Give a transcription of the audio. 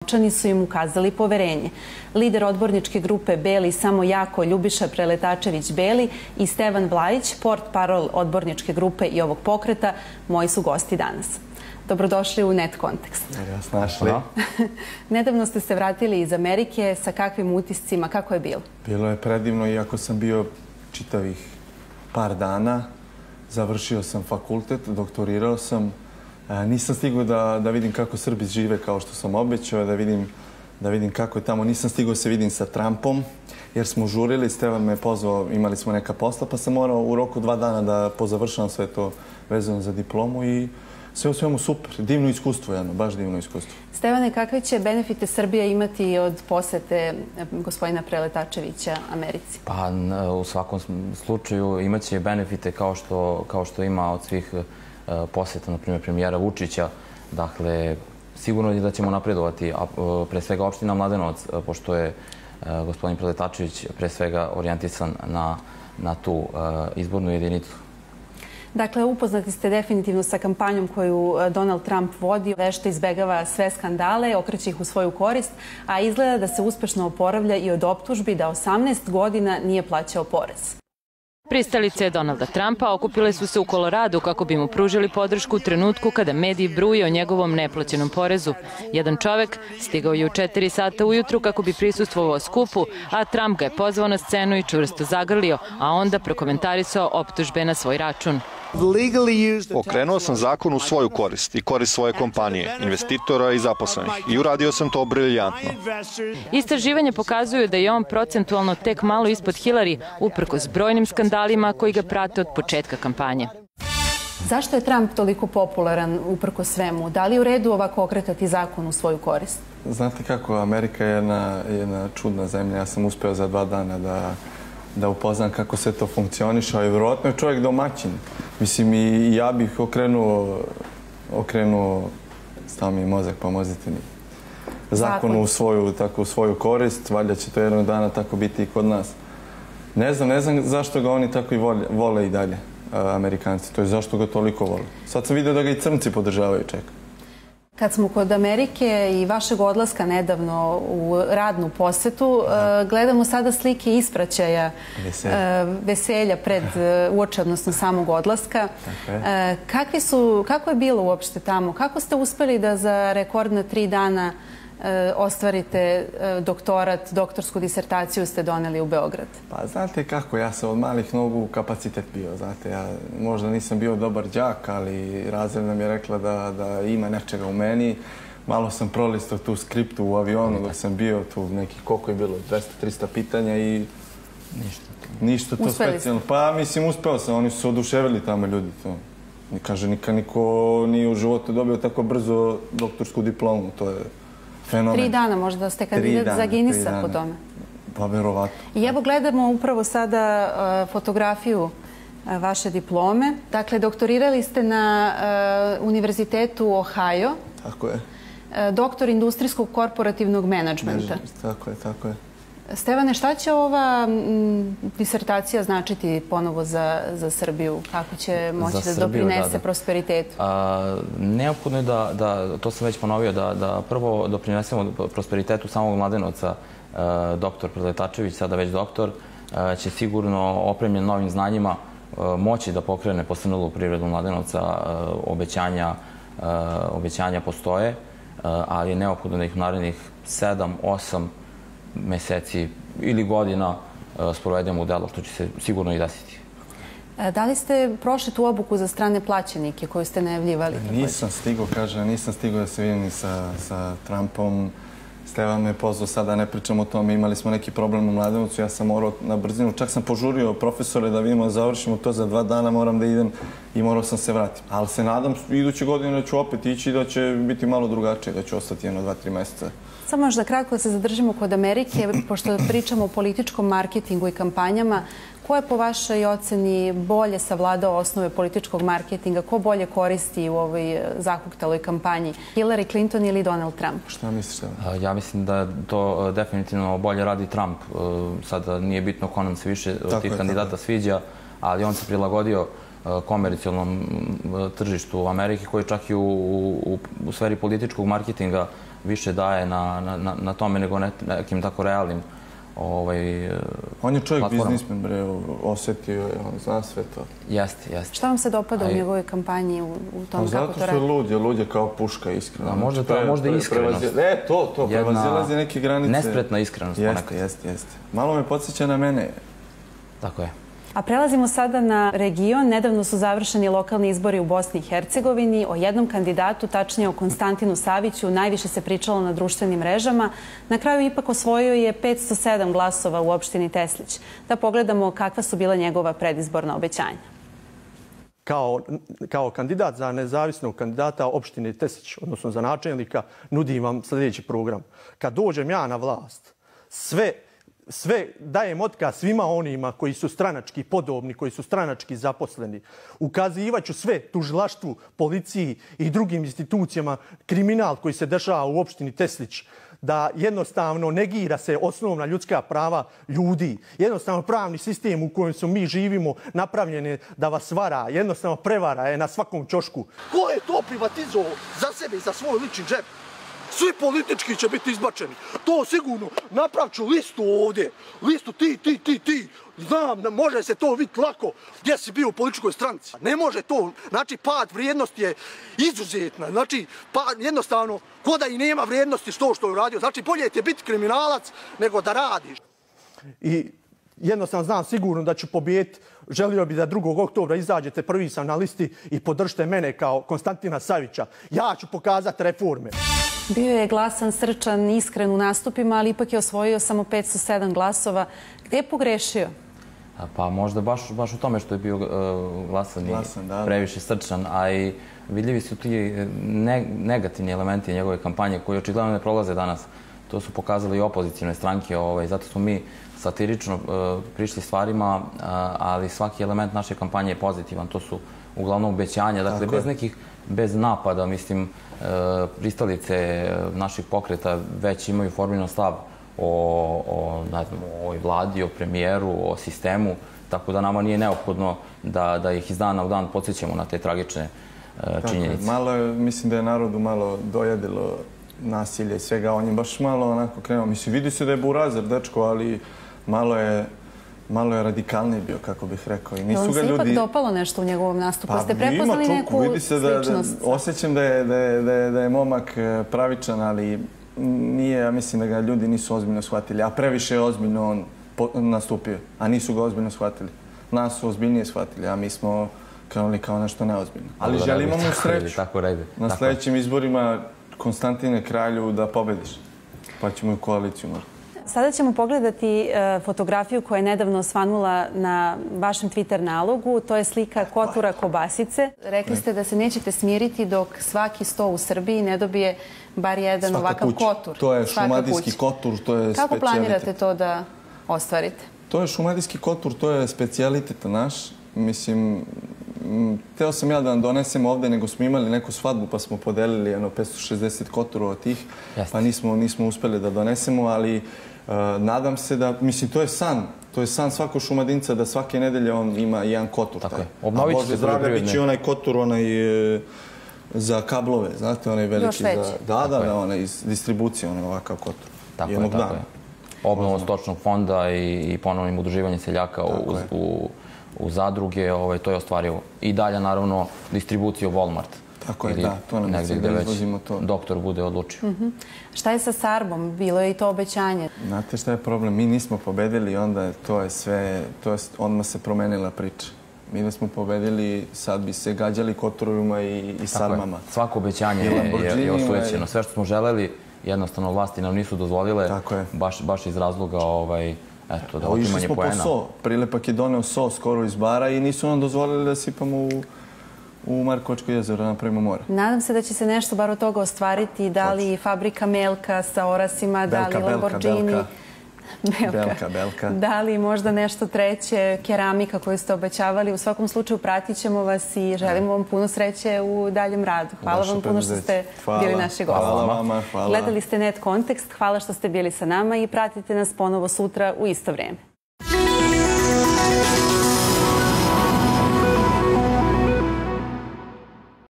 Čani su im ukazali poverenje. Lider odborničke grupe Beli Samo jako Ljubiša Preletačević-Beli i Stevan Vlajić, portparol odborničke grupe i ovog pokreta, moji su gosti danas. Dobrodošli u Net Kontekst. Jasno, našli. Nedavno ste se vratili iz Amerike. Sa kakvim utiscima? Kako je bilo? Bilo je predivno, iako sam bio čitavih par dana. Završio sam fakultet, doktorirao sam. Nisam stigao da vidim kako Srbi žive kao što sam obećao, da vidim kako je tamo. Nisam stigao se vidim sa Trumpom, jer smo žurili. Stevan me pozvao, imali smo neka posla, pa sam morao u roku 2 dana da pozavršavam sve to vezano za diplomu i sve u svemu super. Divno iskustvo, jedno, baš divno iskustvo. Stevane, kakve će benefite Srbija imati od posete gospodina Preletačevića Americi? Pa u svakom slučaju imaće benefite kao što ima od svih poseta, na primjer, premijera Vučića. Dakle, sigurno je da ćemo napredovati, a pre svega opština Mladenovac, pošto je gospodin Preletačević pre svega orijentisan na tu izbornu jedinicu. Dakle, upoznati ste definitivno sa kampanjom koju Donald Trump vodi. Vešto izbegava sve skandale, okreće ih u svoju korist, a izgleda da se uspešno oporavlja i od optužbi da 18 godina nije plaćao porez. Pristalice Donalda Trumpa okupile su se u Koloradu kako bi mu pružili podršku u trenutku kada mediji bruje o njegovom neplaćenom porezu. Jedan čovek stigao je u 4 sata ujutru kako bi prisustvovao skupu, a Trump ga je pozvao na scenu i čvrsto zagrlio, a onda prokomentarisao optužbe na svoj račun. Okrenuo sam zakon u svoju korist i korist svoje kompanije, investitora i zaposlenih i uradio sam to briljantno. Istraživanje pokazuju da je on procentualno tek malo ispod Hillary, uprkos brojnim skandalima koji ga prate od početka kampanje. Zašto je Trump toliko popularan uprkos svemu? Da li je u redu ovako okretati zakon u svoju korist? Znate kako, Amerika je jedna čudna zemlja. Ja sam uspeo za 2 dana da upoznam kako sve to funkcioniše, a i vjerojatno je čovjek domaćin. Mislim, i ja bih okrenuo, stao mi je mozak, pomozite mi, zakon u svoju korist. Valjda će to jednog dana tako biti i kod nas. Ne znam zašto ga oni tako i vole i dalje, Amerikanci. To je zašto ga toliko vole. Sad sam vidio da ga i crnci podržavaju, čeka. Kad smo kod Amerike i vašeg odlaska nedavno u radnu posetu, gledamo sada slike ispraćaja veselja pred uoči, odnosno samog odlaska. Kako je bilo uopšte tamo? Kako ste uspeli da za rekordna 3 dana ostvarite doktorat, doktorsku disertaciju ste doneli u Beograd? Pa znate kako, ja sam od malih nogu kapacitet bio. Znate, ja možda nisam bio dobar đak, ali razredna mi je rekla da ima nečega u meni. Malo sam prolistao tu skriptu u avionu dok sam bio tu neki, koliko je bilo, 200-300 pitanja i ništa to specijalno. Pa mislim, uspeo sam, oni su se oduševili tamo ljudi. Kaže, nikad niko nije u životu dobio tako brzo doktorsku diplomu, to je fenomen. 3 dana možda ste kandidat za Guinnessa po tome. Pa verovatno. I evo gledamo upravo sada fotografiju vaše diplome. Dakle, doktorirali ste na Univerzitetu Ohio. Tako je. Doktor industrijskog korporativnog menadžmenta. Tako je. Stevane, šta će ova disertacija značiti ponovo za Srbiju? Kako će moći da doprinese prosperitetu? Neophodno je da, to sam već ponovio, da prvo doprinesemo prosperitetu samog Mladenovca. Doktor Preletačević, sada već doktor, će sigurno opremljen novim znanjima moći da pokrene posrnulu privredu Mladenovca. Obećanja postoje, ali je neophodno da ih u narednih 7-8 meseci ili godina sprovedemo u delo, što će se sigurno i desiti. Da li ste prošli tu obuku za strane plaćenike koju ste najavljivali? Nisam stigao da se vidim sa Trumpom. Stevan me pozvao, sada ne pričam o tome, imali smo neki problem u Mladenovcu, ja sam morao na brzinu, čak sam požurio profesore da vidimo, završimo to za 2 dana, moram da idem i morao sam se vratiti. Ali se nadam, iduće godine da ću opet ići i da će biti malo drugačije, da ću ostati 2-3 meseca. Samo možda kratko da se zadržimo kod Amerike, pošto pričamo o političkom marketingu i kampanjama. Ko je po vašoj oceni bolje savladao osnove političkog marketinga? Ko bolje koristi u ovoj zahuktaloj kampanji? Hillary Clinton ili Donald Trump? Šta misliš? Ja mislim da to definitivno bolje radi Trump. Sada nije bitno ko nam se više od tih kandidata sviđa, ali on se prilagodio komercijalnom tržištu u Ameriki, koji čak i u sferi političkog marketinga više daje na tome nego nekim tako realnim On je čovjek biznismen, bre, osjetio je, on zna sve to. Jeste. Šta vam se dopada u njegovoj kampanji, u tom kako to radi? Zato što je lud je kao puška, iskreno. Možda i iskrenost. To, prevazilazi neke granice. Nespretna iskrenost ponekad. Jeste. Malo me podsjeća na mene. Tako je. A prelazimo sada na region. Nedavno su završeni lokalni izbori u Bosni i Hercegovini. O jednom kandidatu, tačnije o Konstantinu Saviću, najviše se pričalo na društvenim mrežama. Na kraju ipak osvojio je 507 glasova u opštini Teslić. Da pogledamo kakva su bila njegova predizborna obećanja. Kao kandidat za nezavisnog kandidata opštine Teslić, odnosno za načelnika, nudim vam sljedeći program. Kad dođem ja na vlast, sve dajem otkaz svima onima koji su stranački podobni, koji su stranački zaposleni. Ukazivaću sve tužilaštvu, policiji i drugim institucijama kriminal koji se dešava u opštini Teslić, da jednostavno negira se osnovna ljudska prava ljudi. Jednostavno pravni sistem u kojem mi živimo napravljen je da vas vara. Jednostavno prevara je na svakom ćošku. Ko je to privatizovao za sebe i za svoj lični džep? Svi politički će biti izbačeni. To sigurno. Napravit ću listu ovdje. Listu ti. Znam, može se to vidjeti lako gdje si bio u političkoj stranci. Ne može to. Znači, pad vrijednosti je izuzetna. Znači, jednostavno, ko da i nema vrijednosti što je uradio. Znači, bolje ti je biti kriminalac nego da radiš. I jednostavno znam sigurno da ću pobijediti. Želio bi da 2. oktobra izađete, prvi sam na listi i podržite mene kao Konstantina Savića. Ja ću pokazati reforme. Bio je glasan, srčan, iskren u nastupima, ali ipak je osvojio samo 507 glasova. Gdje je pogrešio? Pa možda baš u tome što je bio glasan i previše srčan, a i vidljivi su ti negativni elementi njegove kampanje koji očigledno ne prolaze danas. To su pokazali i opozicijne stranke, zato smo mi satirično prišli stvarima, ali svaki element naše kampanje je pozitivan. To su uglavnom obećanja, dakle bez napada, mislim, pristalice naših pokreta već imaju formiran stav o ovoj vladi, o premijeru, o sistemu, tako da nama nije neophodno da ih iz dana u dan podsjećamo na te tragične činjenice. Malo je, mislim da je narodu malo dojedilo nasilje i svega, on je baš malo onako krenuo. Mislim, vidi se da je burazer, dečko, ali malo je radikalniji bio, kako bih rekao. Vam se ipak dopalo nešto u njegovom nastupu? Ste prepoznali neku sličnost? Osjećam da je momak pravičan, ali nije, ja mislim da ga ljudi nisu ozbiljno shvatili. A previše je ozbiljno on nastupio, a nisu ga ozbiljno shvatili. Nas su ozbiljnije shvatili, a mi smo krenuli kao nešto neozbiljno. Ali želimo mu sreću. Na sljedećim izborima Konstantine Kralju da pobediš, pa ćemo u koaliciju možda. Sada ćemo pogledati fotografiju koja je nedavno osvanula na vašem Twitter nalogu. To je slika kotura kobasice. Rekli ste da se nećete smiriti dok svaki sto u Srbiji ne dobije bar jedan ovakav kotur. To je šumadijski kotur, to je specijalitet. Kako planirate to da ostvarite? To je šumadijski kotur, to je specijalitet naš. Mislim, teo sam ja da vam donesem ovdje, nego smo imali neku svadbu pa smo podelili 560 koturova tih, pa nismo uspjeli da donesemo, ali nadam se da, mislim, to je san svakog šumadinca da svake nedelje on ima jedan kotur. Tako je. Obnovit ćete poljoprivredne. Biće onaj kotur, onaj za kablove, znate, onaj veliki. Još veći. Da, onaj iz distribucije, onaj ovakav kotur. Tako je. Obnovom stočnog fonda i ponovnim udruživanjem seljaka u zadruge, to je ostvarivo. I dalje, naravno, distribuciju Walmart. Tako je, da, to nam se da izvozimo to. Doktor bude odlučio. Šta je sa Sarbom? Bilo je i to obećanje. Znate šta je problem? Mi nismo pobedili, onda to je sve, odmah se promenila priča. Mi da smo pobedili, sad bi se gađali koturovima i Sarmama. Svako obećanje je osvećeno. Sve što smo želeli, jednostavno vlasti nam nisu dozvolile, baš iz razloga da otimanje poena. Prilepak je doneo so skoro iz bara i nisu nam dozvolili da sipamo u Markovačko jezero, napravimo more. Nadam se da će se nešto bar od toga ostvariti. Da li fabrika Melka sa orasima, da li Lamborghini... Belka. Da li možda nešto treće, keramika koju ste obećavali. U svakom slučaju pratit ćemo vas i želimo vam puno sreće u daljem radu. Hvala vam puno što ste bili naši gosti. Hvala vama. Gledali ste Net Kontekst. Hvala što ste bili sa nama i pratite nas ponovo sutra u isto vrijeme.